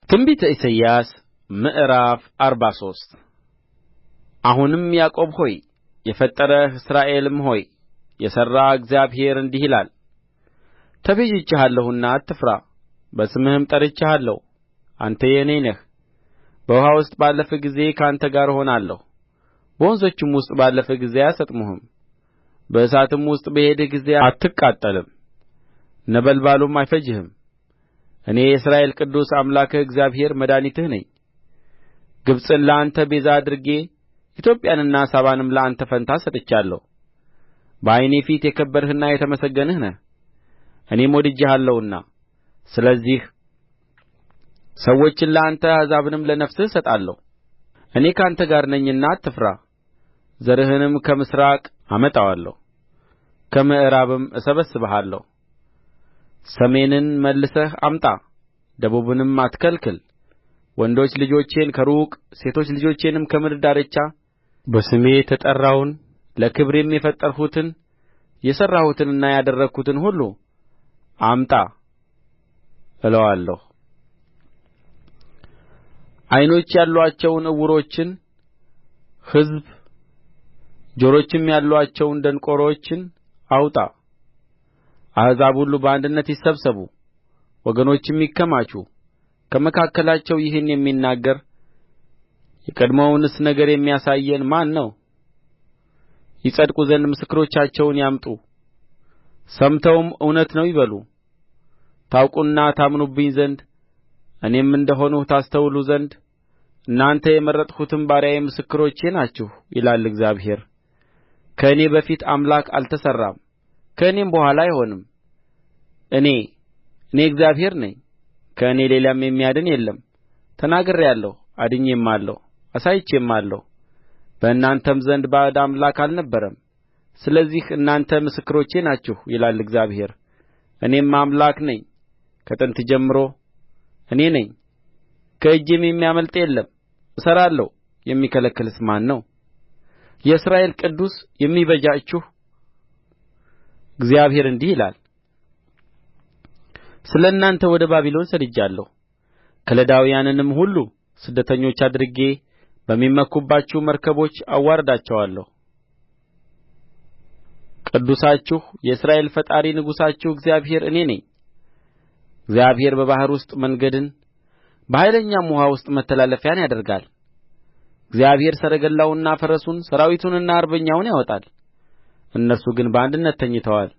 ትንቢተ ኢሳይያስ ምዕራፍ 43 አሁንም ያዕቆብ ሆይ የፈጠረህ እስራኤልም ሆይ የሠራህ እግዚአብሔር እንዲህ ይላል ተቤዥቼሃለሁና አትፍራ በስምህም ጠርቼሃለሁ አንተ የእኔ ነህ በውኃ ውስጥ ባለፍህ ጊዜ ከአንተ ጋር እሆናለሁ በወንዞችም ውስጥ ባለፍህ ጊዜ አያሰጥሙህም በእሳትም ውስጥ በሄድህ ጊዜ አትቃጠልም ነበልባሉም አይፈጅህም እኔ የእስራኤል ቅዱስ አምላክህ እግዚአብሔር መድኃኒትህ ነኝ ግብጽን ለአንተ ቤዛ አድርጌ ኢትዮጵያንና ሳባንም ለአንተ ፋንታ ሰጥቻለሁ በዓይኔ ፊት የከበርህና የተመሰገንህ ነህ እኔም ወድጄሃለሁና ስለዚህ ሰዎችን ለአንተ አሕዛብንም ለነፍስህ እሰጣለሁ እኔ ከአንተ ጋር ነኝና አትፍራ ዘርህንም ከምሥራቅ አመጣዋለሁ ከምዕራብም እሰበስብሃለሁ ሰሜንን መልሰህ አምጣ ደቡብንም አትከልክል ወንዶች ልጆቼን ከሩቅ ሴቶች ልጆቼንም ከምድር ዳርቻ በስሜ የተጠራውን ለክብሬም የፈጠርሁትን የሠራሁትንና ያደረግሁትን ሁሉ አምጣ እለዋለሁ ዓይኖች ያሉአቸውን ዕውሮችን ሕዝብ ጆሮችም ያሉአቸውን ደንቆሮችን አውጣ አሕዛብ ሁሉ በአንድነት ይሰብሰቡ ወገኖችም ይከማቹ ከመካከላቸው ይህን የሚናገር የቀድሞውንስ ነገር የሚያሳየን ማን ነው ይጸድቁ ዘንድ ምስክሮቻቸውን ያምጡ ሰምተውም እውነት ነው ይበሉ ታውቁና ታምኑብኝ ዘንድ እኔም እንደ ሆንሁ ታስተውሉ ዘንድ እናንተ የመረጥሁትም ባሪያዬ ምስክሮቼ ናችሁ ይላል እግዚአብሔር ከእኔ በፊት አምላክ አልተሠራም ከእኔም በኋላ አይሆንም እኔ እግዚአብሔር ነኝ ከእኔ ሌላም የሚያድን የለም ተናግሬአለሁ አድኜማለሁ አሳይቼማለሁ በእናንተም ዘንድ ባዕድ አምላክ አልነበረም ስለዚህ እናንተ ምስክሮቼ ናችሁ ይላል እግዚአብሔር እኔም አምላክ ነኝ ከጥንት ጀምሮ እኔ ነኝ ከእጄም የሚያመልጥ የለም እሠራለሁ የሚከለክልስ ማን ነው የእስራኤል ቅዱስ የሚቤዣችሁ እግዚአብሔር እንዲህ ይላል ስለ እናንተ ወደ ባቢሎን ሰድጃለሁ ከለዳውያንንም ሁሉ ስደተኞች አድርጌ በሚመኩባችሁ መርከቦች አዋርዳቸዋለሁ ቅዱሳችሁ የእስራኤል ፈጣሪ ንጉሣችሁ እግዚአብሔር እኔ ነኝ እግዚአብሔር በባሕር ውስጥ መንገድን በኃይለኛም ውኃ ውስጥ መተላለፊያን ያደርጋል እግዚአብሔር ሰረገላውንና ፈረሱን ሠራዊቱንና አርበኛውን ያወጣል እነርሱ ግን በአንድነት ተኝተዋል